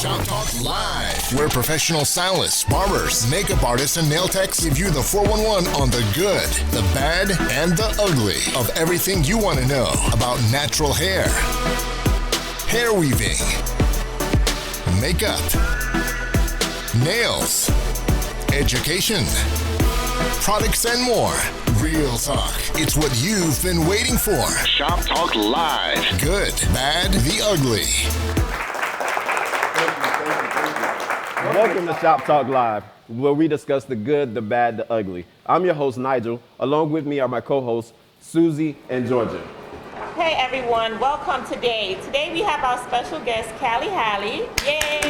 Shop Talk Live, where professional stylists, barbers, makeup artists, and nail techs give you the 411 on the good, the bad, and the ugly of everything you want to know about natural hair, hair weaving, makeup, nails, education, products, and more. Real talk. It's what you've been waiting for. Shop Talk Live. Good, bad, the ugly. Welcome to Shop Talk Live, where we discuss the good, the bad, the ugly. I'm your host, Nigel. Along with me are my co-hosts, Susie and Georgia. Hey everyone, welcome today. Today we have our special guest, Callie Halley. Yay!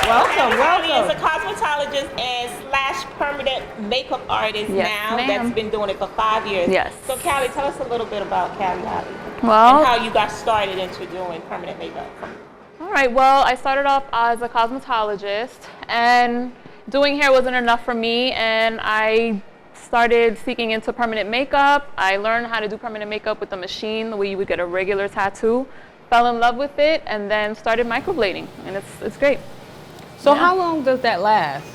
Welcome. Callie is a cosmetologist and / permanent makeup artist now that's been doing it for 5 years. Yes. So Callie, tell us a little bit about Callie Halley. Well, and how you got started into doing permanent makeup. all right. Well, I started off as a cosmetologist, and doing hair wasn't enough for me, and I started seeking into permanent makeup. I learned how to do permanent makeup with a machine, the way you would get a regular tattoo. Fell in love with it, and then started microblading, and it's great. So how long does that last?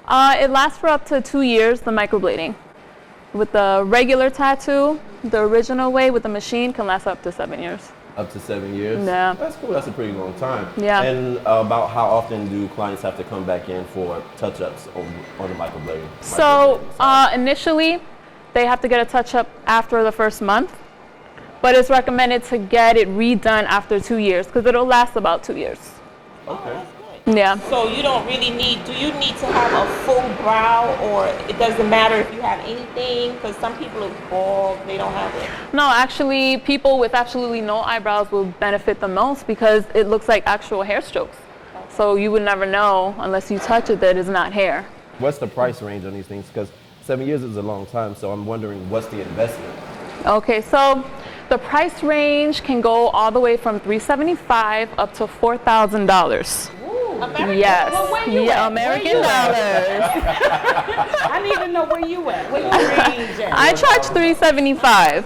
It lasts for up to 2 years, the microblading. With the regular tattoo, the original way with the machine can last up to 7 years. Up to 7 years? Yeah. That's cool. That's a pretty long time. Yeah. And about how often do clients have to come back in for touch-ups on the microblading? So initially, they have to get a touch-up after the first month, but it's recommended to get it redone after 2 years because it'll last about 2 years. Okay. Yeah. So you don't really do you need to have a full brow, or it doesn't matter if you have anything? Because some people are bald, they don't have it. No, actually, people with absolutely no eyebrows will benefit the most because it looks like actual hair strokes. So you would never know unless you touch it that it's not hair. What's the price range on these things? Because 7 years is a long time, so I'm wondering what's the investment? Okay, so the price range can go all the way from $375 up to $4,000. American? Yes. Well, where you at? American Where you dollars. I need to know where you at. Where you range at? I charge $375.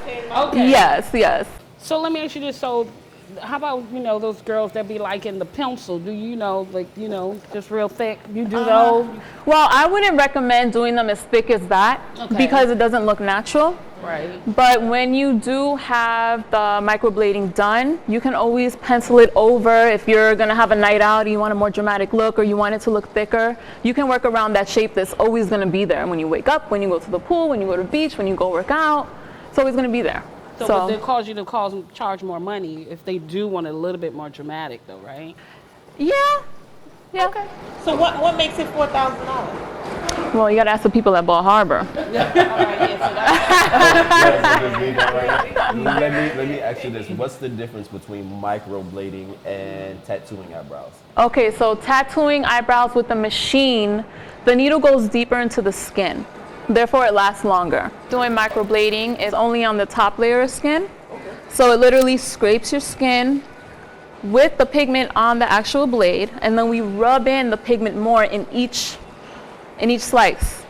Okay. Yes. So let me ask you this. So how about, those girls that be like in the pencil? Do just real thick? You do those? Well, I wouldn't recommend doing them as thick as that because it doesn't look natural. Right. But when you do have the microblading done, you can always pencil it over. If you're going to have a night out, you want a more dramatic look, or you want it to look thicker, you can work around that shape that's always going to be there. When you wake up, when you go to the pool, when you go to the beach, when you go work out, it's always going to be there. So would it cause you to charge more money if they do want it a little bit more dramatic though, right? Yeah. Okay. So what makes it $4,000? Well, you got to ask the people at Ball Harbor. Let me ask you this. What's the difference between microblading and tattooing eyebrows? Okay, so tattooing eyebrows with the machine, the needle goes deeper into the skin. Therefore, it lasts longer. Doing microblading is only on the top layer of skin. Okay. So it literally scrapes your skin with the pigment on the actual blade, and then we rub in the pigment more in each slice.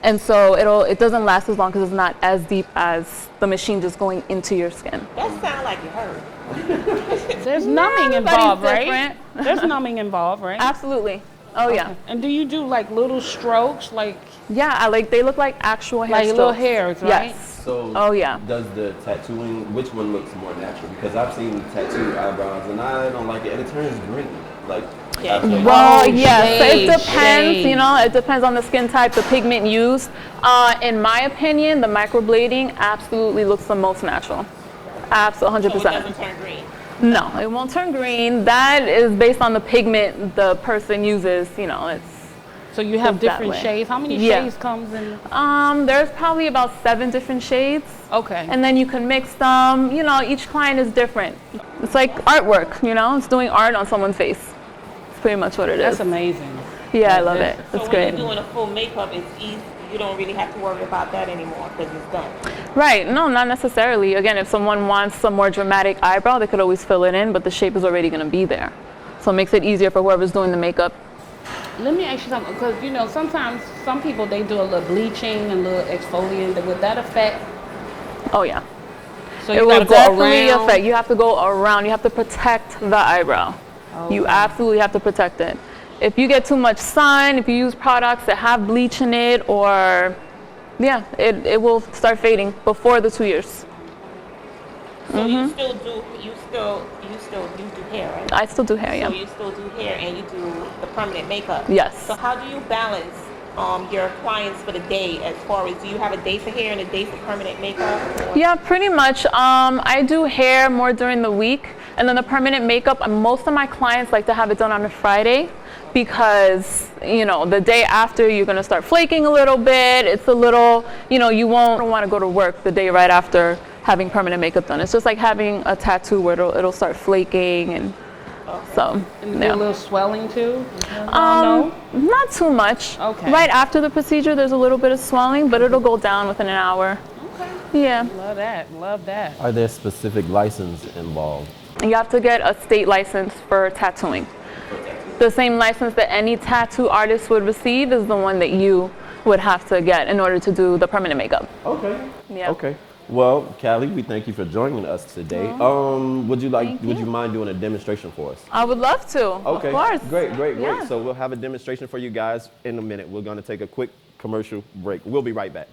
And so it doesn't last as long because it's not as deep as the machine just going into your skin. That sounds like it hurt. There's numbing involved, right? Different. There's numbing involved, right? Absolutely. Oh yeah. And do you do like little strokes, like? Yeah, they look like actual hair like strokes. little hairs, right? Yes. So does the tattooing, which one looks more natural? Because I've seen tattooed eyebrows and I don't like it, and it turns green. Well, yes, shade, it depends, shade. It depends on the skin type, the pigment used. In my opinion, the microblading absolutely looks the most natural. Absolutely, 100%. So it doesn't turn green? No, it won't turn green. That is based on the pigment the person uses, it's. So you have that different way. shades. How many shades comes in? There's probably about 7 different shades. Okay. And then you can mix them. Each client is different. It's like artwork, It's doing art on someone's face. It's pretty much what it is. That's amazing. Yeah, I love it. It's so great. when you're doing a full makeup, it's easy. You don't really have to worry about that anymore because it's done. Right. No, not necessarily. Again, if someone wants some more dramatic eyebrow, they could always fill it in, but the shape is already going to be there. So it makes it easier for whoever's doing the makeup. Let me ask you something, because sometimes some people, they do a little bleaching and a little exfoliant. Would that affect? Oh yeah. So it you will gotta go definitely around. affect. You have to go around. You have to protect the eyebrow. You absolutely have to protect it. If you get too much sun, if you use products that have bleach in it, or yeah, it will start fading before the 2 years. So you still do hair, right? I still do hair, yeah. So you still do hair and you do the permanent makeup. Yes. So how do you balance your clients for the day, as far as, do you have a day for hair and a day for permanent makeup? Or? Yeah, pretty much. I do hair more during the week, and then the permanent makeup, most of my clients like to have it done on a Friday, because, you know, the day after you're going to start flaking a little bit. It's a little, you know, you won't want to go to work the day right after having permanent makeup done. It's just like having a tattoo where it'll start flaking, and so. And Yeah. a little swelling too? No? Not too much. Okay. Right after the procedure, there's a little bit of swelling, but it'll go down within an hour. Okay. Yeah. Love that. Love that. Are there specific license involved? You have to get a state license for tattooing. The same license that any tattoo artist would receive is the one that you would have to get in order to do the permanent makeup. Okay. Yeah. Okay. Well, Callie, we thank you for joining us today. Would you mind doing a demonstration for us? I would love to. Okay. Of course. Great. Yeah. So we'll have a demonstration for you guys in a minute. We're going to take a quick commercial break. We'll be right back.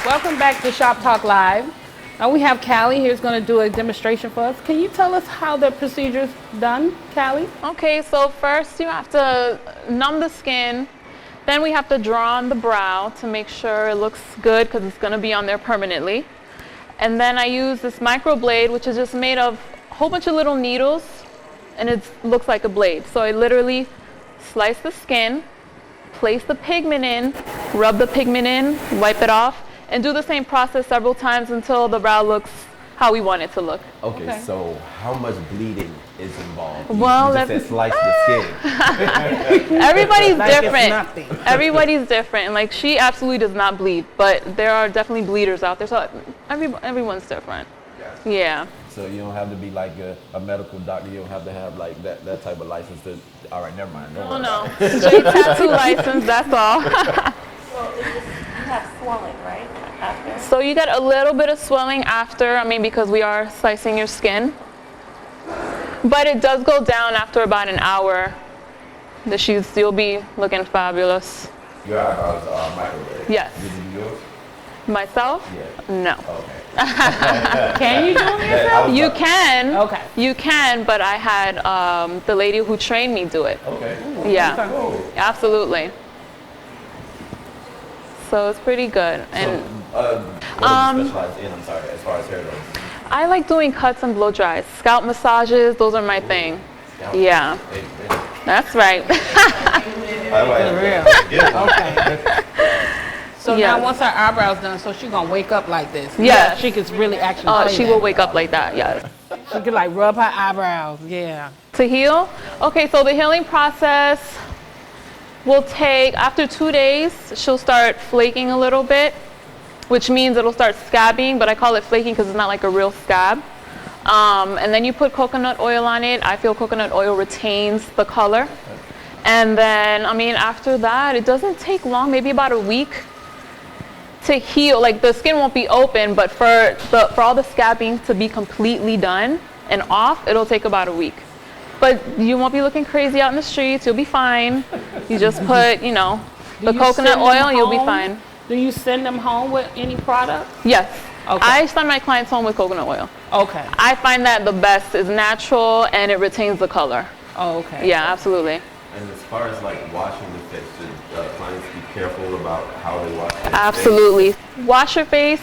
Welcome back to Shop Talk Live. Now we have Callie here who's going to do a demonstration for us. Can you tell us how the procedure's done, Callie? Okay, so first you have to numb the skin. Then we have to draw on the brow to make sure it looks good, because it's going to be on there permanently. And then I use this microblade, which is just made of a whole bunch of little needles, and it looks like a blade. So I literally slice the skin, place the pigment in, rub the pigment in, wipe it off, and do the same process several times until the brow looks how we want it to look. Okay. So how much bleeding is involved? Well, you just said slice the skin. Everybody's Like it's different. nothing. Everybody's different, and like she absolutely does not bleed, but there are definitely bleeders out there. So everyone's different. Yeah. So you don't have to be like a medical doctor. You don't have to have like that type of license to. All right, never mind. Don't worry Oh about no, it. straight tattoo license. That's all. So you have swelling, right? After? So you get a little bit of swelling after. I mean, because we are slicing your skin, but it does go down after about an hour. You'll be looking fabulous. Your eyebrows are microbladed. Yes. Did you do yours? Myself? Yeah. No. Okay. Can you do it yourself? You can. Okay. You can, but I had the lady who trained me do it. Okay. Yeah. Cool. Absolutely. So it's pretty good. And What do you specialize in? I'm sorry, as far as hair goes. I like doing cuts and blow dries. Scalp massages, those are my thing. Yeah. That's right. Okay. So Yes. now once her eyebrows done, so she's going to wake up like this. Yes. She can really actually play She that. will wake up like that, yes. She can like rub her eyebrows. Yeah. To heal? Okay, so the healing process will take, after 2 days, she'll start flaking a little bit, which means it'll start scabbing, but I call it flaking because it's not like a real scab. And then you put coconut oil on it. I feel coconut oil retains the color. And then, I mean, after that, it doesn't take long, maybe about a week to heal. Like the skin won't be open, but for all the scabbing to be completely done and off, it'll take about a week. But you won't be looking crazy out in the streets. You'll be fine. You just put, the you coconut send them oil and you'll be home? fine. Do you send them home with any product? Yes. Okay. I send my clients home with coconut oil. Okay. I find that the best is natural and it retains the color. Oh, okay. Yeah, absolutely. And as far as like washing the face, should clients be careful about how they wash their face? Absolutely. Wash your face,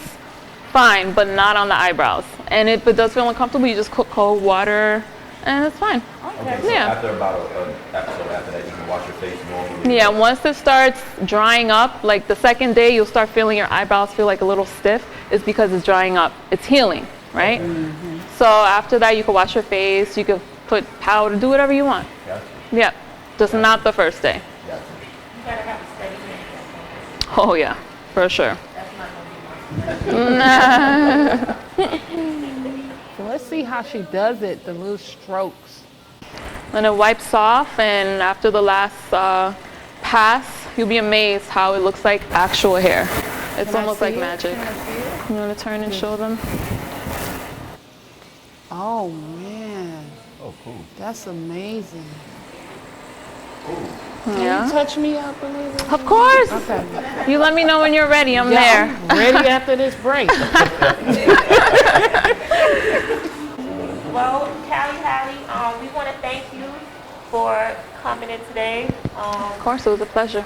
fine, but not on the eyebrows. And if it does feel uncomfortable, you just cook cold water and it's fine. Okay, so Yeah. after after that, you can wash your face normally. Yeah, once it starts drying up, like the second day, you'll start feeling your eyebrows feel like a little stiff. It's because it's drying up. It's healing, right? Mm-hmm. So after that, you can wash your face. You can put powder, do whatever you want. Gotcha. Yeah, just not the first day. Gotcha. You gotta have a steady hand. Oh yeah, for sure. That's not gonna be So let's see how she does it, the little strokes. And it wipes off, and after the last pass, you'll be amazed how it looks like actual hair. It's Can I almost see like it? magic. Can I see it? You want to turn and show them? Oh man, Oh, cool. that's amazing. Can Yeah. you touch me up a little bit? Of course. Okay. You let me know when you're ready. I'm Yeah, there. I'm ready after this break. Well, Callie, we want to thank you for coming in today. Of course, it was a pleasure.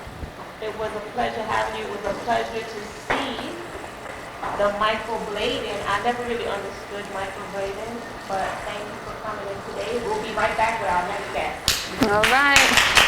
It was a pleasure having you. It was a pleasure to see the microblading. I never really understood microblading, but thank you for coming in today. We'll be right back with our next guest. All right.